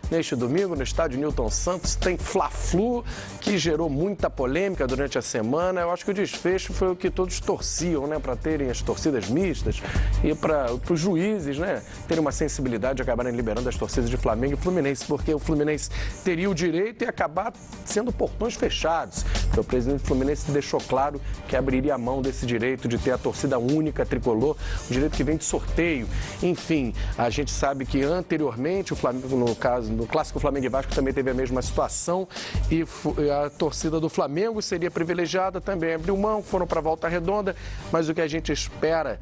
Neste domingo, no estádio Newton Santos, tem Fla-Flu, que gerou muita polêmica durante a semana. Eu acho que o desfecho foi o que todos torciam, né, para terem as torcidas mistas e para os juízes, né, terem uma sensibilidade de acabarem liberando as torcidas de Flamengo e Fluminense, porque o Fluminense teria o direito de acabar sendo portões fechados. Então, o presidente do Fluminense deixou claro que abriria a mão desse direito de ter a torcida única tricolor, o direito que vem de sorteio. Enfim, a gente sabe que anteriormente o Flamengo, no clássico Flamengo e Vasco, também teve a mesma situação e a torcida do Flamengo seria privilegiada, também abriu mão, foram para a volta redonda, mas o que a gente espera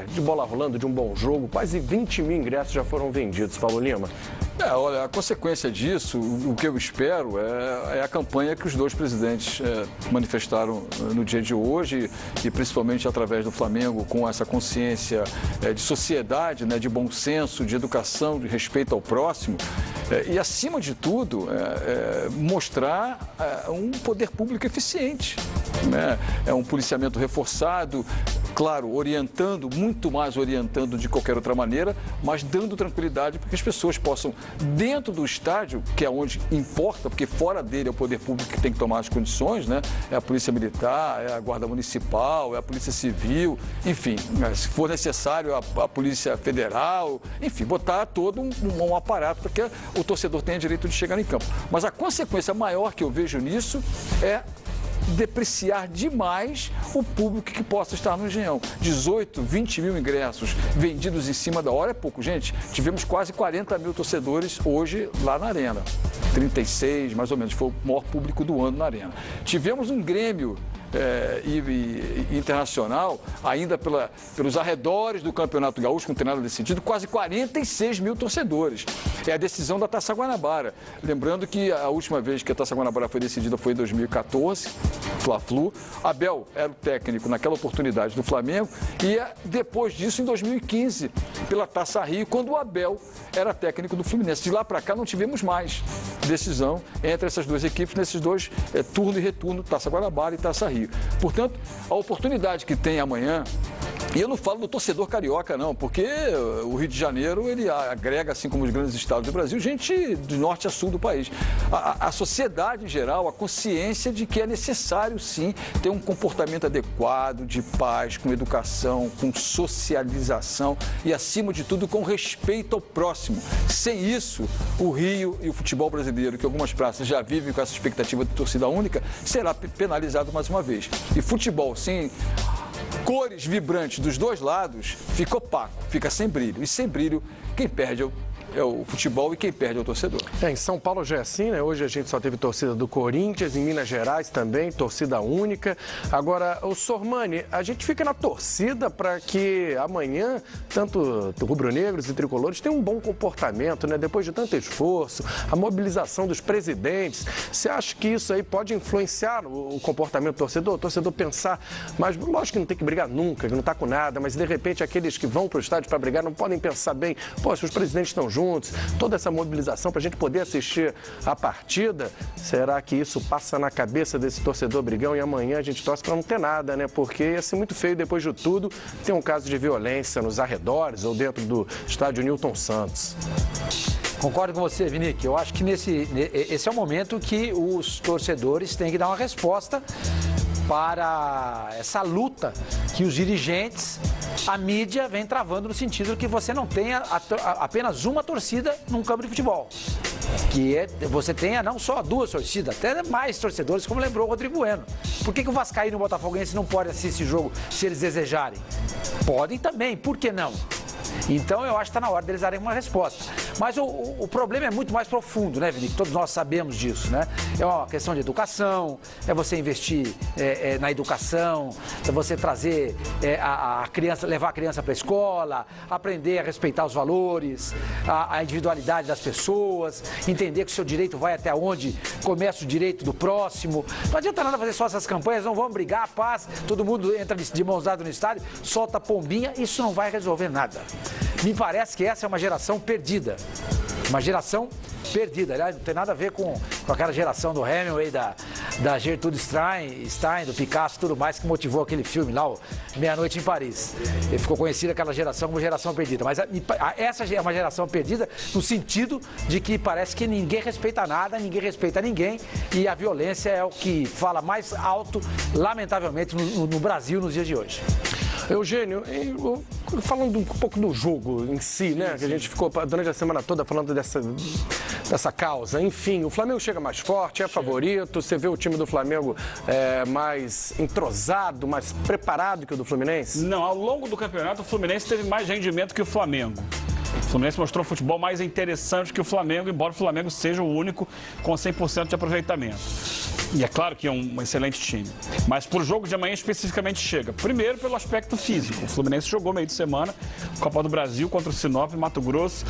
de bola rolando, de um bom jogo. Quase 20 mil ingressos já foram vendidos, Paulo Lima. Olha, a consequência disso, o que eu espero é a campanha que os dois presidentes manifestaram no dia de hoje e principalmente através do Flamengo, com essa consciência de sociedade, né, de bom senso, de educação, de respeito ao próximo e, acima de tudo, mostrar um poder público eficiente, né? É um policiamento reforçado, claro, orientando, muito mais orientando de qualquer outra maneira, mas dando tranquilidade para que as pessoas possam, dentro do estádio, que é onde importa, porque fora dele é o poder público que tem que tomar as condições, né? É a Polícia Militar, é a Guarda Municipal, é a Polícia Civil, enfim, se for necessário, a Polícia Federal, enfim, botar todo um aparato para que o torcedor tenha direito de chegar em campo. Mas a consequência maior que eu vejo nisso é depreciar demais o público que possa estar no Engenhão. 18, 20 mil ingressos vendidos em cima da hora é pouco, gente. Tivemos quase 40 mil torcedores hoje lá na Arena. 36, mais ou menos, foi o maior público do ano na Arena. Tivemos um Grêmio internacional, ainda pelos arredores do Campeonato Gaúcho, não tem nada desse sentido, quase 46 mil torcedores. É a decisão da Taça Guanabara. Lembrando que a última vez que a Taça Guanabara foi decidida foi em 2014, Fla-Flu. Abel era o técnico naquela oportunidade do Flamengo e depois disso, em 2015, pela Taça Rio, quando o Abel era técnico do Fluminense. De lá para cá não tivemos mais decisão entre essas duas equipes nesses dois turno e retorno, Taça Guanabara e Taça Rio. Portanto, a oportunidade que tem amanhã, e eu não falo do torcedor carioca não, porque o Rio de Janeiro, ele agrega, assim como os grandes estados do Brasil, gente de norte a sul do país. A sociedade em geral, a consciência de que é necessário sim ter um comportamento adequado, de paz, com educação, com socialização e, acima de tudo, com respeito ao próximo. Sem isso, o Rio e o futebol brasileiro, que algumas praças já vivem com essa expectativa de torcida única, será penalizado mais uma vez. E futebol sem cores vibrantes dos dois lados fica opaco, fica sem brilho. E sem brilho, quem perde é o futebol e quem perde é o torcedor. Em São Paulo já é assim, né? Hoje a gente só teve torcida do Corinthians, em Minas Gerais também, torcida única. Agora, o Sormani, a gente fica na torcida para que amanhã, tanto rubro-negros e tricolores tenham um bom comportamento, né? Depois de tanto esforço, a mobilização dos presidentes. Você acha que isso aí pode influenciar o comportamento do torcedor? O torcedor pensar, mas lógico que não tem que brigar nunca, que não está com nada, mas de repente aqueles que vão para o estádio para brigar não podem pensar bem, poxa, os presidentes estão juntos, toda essa mobilização para a gente poder assistir a partida, será que isso passa na cabeça desse torcedor brigão e amanhã a gente torce para não ter nada, né? Porque ia ser muito feio depois de tudo ter um caso de violência nos arredores ou dentro do estádio Newton Santos. Concordo com você, Vinique. Eu acho que esse é o momento que os torcedores têm que dar uma resposta para essa luta que os dirigentes, a mídia vem travando, no sentido que você não tenha apenas uma torcida num campo de futebol. Que você tenha não só duas torcidas, até mais torcedores, como lembrou o Rodrigo Bueno. Por que o Vascaíno e o Botafoguense não podem assistir esse jogo se eles desejarem? Podem também, por que não? Então, eu acho que está na hora deles darem uma resposta. Mas o problema é muito mais profundo, né, Vinique? Todos nós sabemos disso, né? É uma questão de educação, é você investir na educação, é você trazer a criança, levar a criança para a escola, aprender a respeitar os valores, a individualidade das pessoas, entender que o seu direito vai até onde começa o direito do próximo. Não adianta nada fazer só essas campanhas, não vamos brigar, paz, todo mundo entra de mãos dadas no estádio, solta a pombinha, isso não vai resolver nada. Me parece que essa é uma geração perdida. Uma geração perdida. Aliás, não tem nada a ver com aquela geração do Hemingway, da Gertrude Stein, do Picasso e tudo mais, que motivou aquele filme lá, o Meia-Noite em Paris. Ele ficou conhecido aquela geração como geração perdida. Mas essa é uma geração perdida no sentido de que parece que ninguém respeita nada, ninguém respeita ninguém, e a violência é o que fala mais alto, lamentavelmente, no Brasil nos dias de hoje. Eugênio, falando um pouco do jogo em si, né? Que a gente ficou durante a semana toda falando dessa causa. Enfim, o Flamengo chega mais forte, é favorito. Você vê o time do Flamengo mais entrosado, mais preparado que o do Fluminense? Não, ao longo do campeonato o Fluminense teve mais rendimento que o Flamengo. O Fluminense mostrou um futebol mais interessante que o Flamengo, embora o Flamengo seja o único com 100% de aproveitamento. E é claro que é um excelente time. Mas para o jogo de amanhã especificamente chega. Primeiro pelo aspecto físico. O Fluminense jogou meio de semana, Copa do Brasil contra o Sinop, Mato Grosso.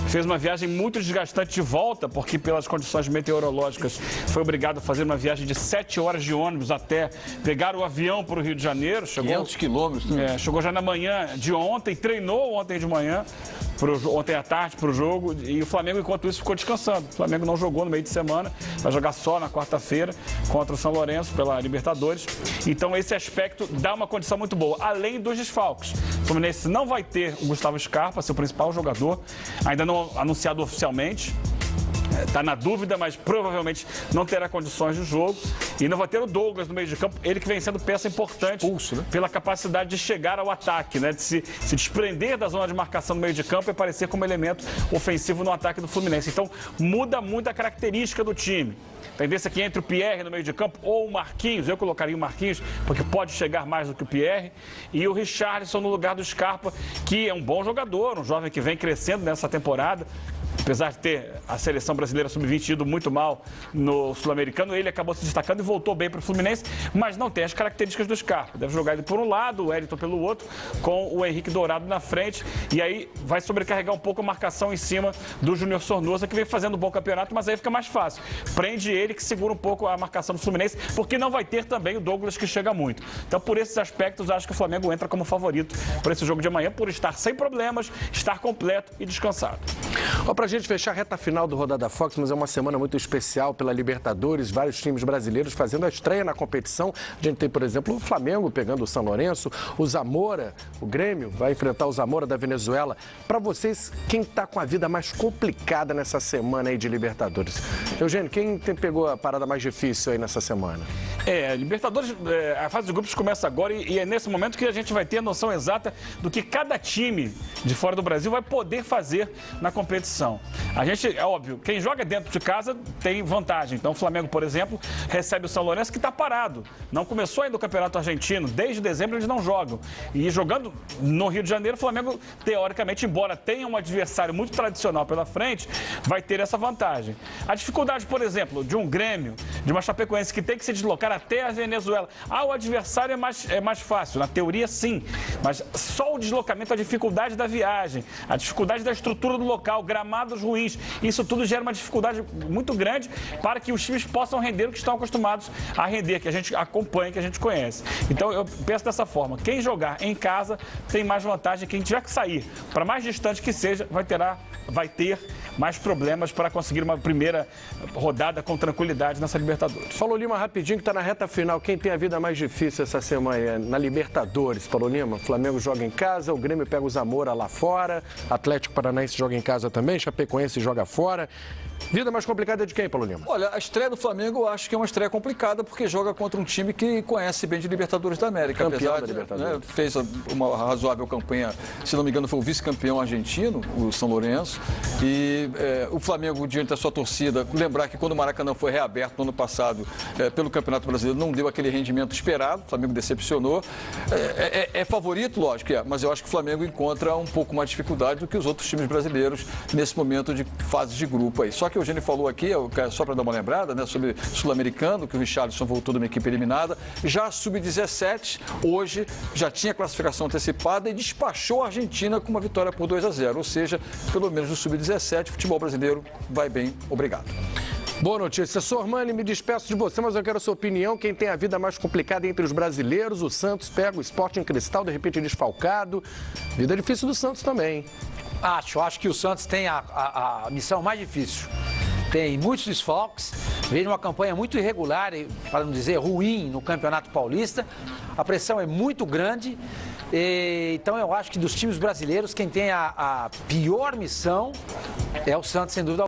Fez uma viagem muito desgastante de volta, porque pelas condições meteorológicas foi obrigado a fazer uma viagem de 7 horas de ônibus até pegar o avião para o Rio de Janeiro. Chegou, 500 quilômetros. Chegou já na manhã de ontem, treinou ontem de manhã. Ontem à tarde para o jogo, e o Flamengo, enquanto isso, ficou descansando. O Flamengo não jogou no meio de semana, vai jogar só na quarta-feira contra o São Lourenço pela Libertadores. Então esse aspecto dá uma condição muito boa, além dos desfalques. O Fluminense não vai ter o Gustavo Scarpa, seu principal jogador, ainda não anunciado oficialmente. Está na dúvida, mas provavelmente não terá condições de jogo. E não vai ter o Douglas no meio de campo, ele que vem sendo peça importante pela capacidade de chegar ao ataque, né? De se desprender da zona de marcação no meio de campo e aparecer como elemento ofensivo no ataque do Fluminense. Então muda muito a característica do time. Tendência aqui entre o Pierre no meio de campo ou o Marquinhos. Eu colocaria o Marquinhos, porque pode chegar mais do que o Pierre. E o Richarlison no lugar do Scarpa, que é um bom jogador, um jovem que vem crescendo nessa temporada. Apesar de ter a seleção brasileira sub-20 ido muito mal no Sul-Americano, ele acabou se destacando e voltou bem para o Fluminense, mas não tem as características do Scarpa. Deve jogar ele por um lado, o Wellington pelo outro, com o Henrique Dourado na frente, e aí vai sobrecarregar um pouco a marcação em cima do Júnior Sornosa, que vem fazendo um bom campeonato, mas aí fica mais fácil. Prende ele, que segura um pouco a marcação do Fluminense, porque não vai ter também o Douglas, que chega muito. Então, por esses aspectos, acho que o Flamengo entra como favorito para esse jogo de amanhã, por estar sem problemas, estar completo e descansado. Para a gente fechar a reta final do Rodada Fox, mas é uma semana muito especial pela Libertadores, vários times brasileiros fazendo a estreia na competição. A gente tem, por exemplo, o Flamengo pegando o São Lourenço, o Zamora, o Grêmio vai enfrentar o Zamora da Venezuela. Para vocês, quem está com a vida mais complicada nessa semana aí de Libertadores? Eugênio, quem pegou a parada mais difícil aí nessa semana? Libertadores, a fase de grupos começa agora e é nesse momento que a gente vai ter a noção exata do que cada time de fora do Brasil vai poder fazer na competição. A gente, é óbvio, quem joga dentro de casa tem vantagem. Então o Flamengo, por exemplo, recebe o São Lourenço, que está parado. Não começou ainda o Campeonato Argentino, desde dezembro eles não jogam. E jogando no Rio de Janeiro, o Flamengo, teoricamente, embora tenha um adversário muito tradicional pela frente, vai ter essa vantagem. A dificuldade, por exemplo, de um Grêmio, de uma Chapecoense que tem que se deslocar até a Venezuela. O adversário é mais fácil, na teoria sim, mas só o deslocamento, a dificuldade da viagem, a dificuldade da estrutura do local, gramados ruins, isso tudo gera uma dificuldade muito grande para que os times possam render o que estão acostumados a render, que a gente acompanha, que a gente conhece. Então eu penso dessa forma, quem jogar em casa tem mais vantagem, quem tiver que sair, para mais distante que seja, vai ter mais problemas para conseguir uma primeira rodada com tranquilidade nessa Libertadores. Paulo Lima, rapidinho, que está na reta final. Quem tem a vida mais difícil essa semana na Libertadores? Paulo Lima, Flamengo joga em casa, o Grêmio pega o Zamora lá fora, Atlético Paranaense joga em casa também, Chapecoense joga fora. Vida mais complicada de quem, Paulo Lima? Olha, a estreia do Flamengo eu acho que é uma estreia complicada porque joga contra um time que conhece bem de Libertadores da América. Campeão da Libertadores. Fez uma razoável campanha, se não me engano foi o vice-campeão argentino, o São Lourenço. E o Flamengo, diante da sua torcida, lembrar que quando o Maracanã foi reaberto no ano passado pelo Campeonato Brasileiro, não deu aquele rendimento esperado, o Flamengo decepcionou. É favorito, lógico, mas eu acho que o Flamengo encontra um pouco mais de dificuldade do que os outros times brasileiros nesse momento de fases de grupo aí. Só que o Eugênio falou aqui, só para dar uma lembrada, né, sobre Sul-Americano, que o Richarlison voltou de uma equipe eliminada. Já Sub-17, hoje, já tinha classificação antecipada e despachou a Argentina com uma vitória por 2-0. Ou seja, pelo menos no Sub-17, o futebol brasileiro vai bem, obrigado. Boa notícia. Sormani, me despeço de você, mas eu quero a sua opinião. Quem tem a vida mais complicada entre os brasileiros? O Santos pega o Sporting Cristal, de repente desfalcado. Vida difícil do Santos também. Acho que o Santos tem a missão mais difícil. Tem muitos desfalques, vem numa campanha muito irregular, para não dizer ruim, no Campeonato Paulista. A pressão é muito grande. Então eu acho que dos times brasileiros, quem tem a pior missão é o Santos, sem dúvida.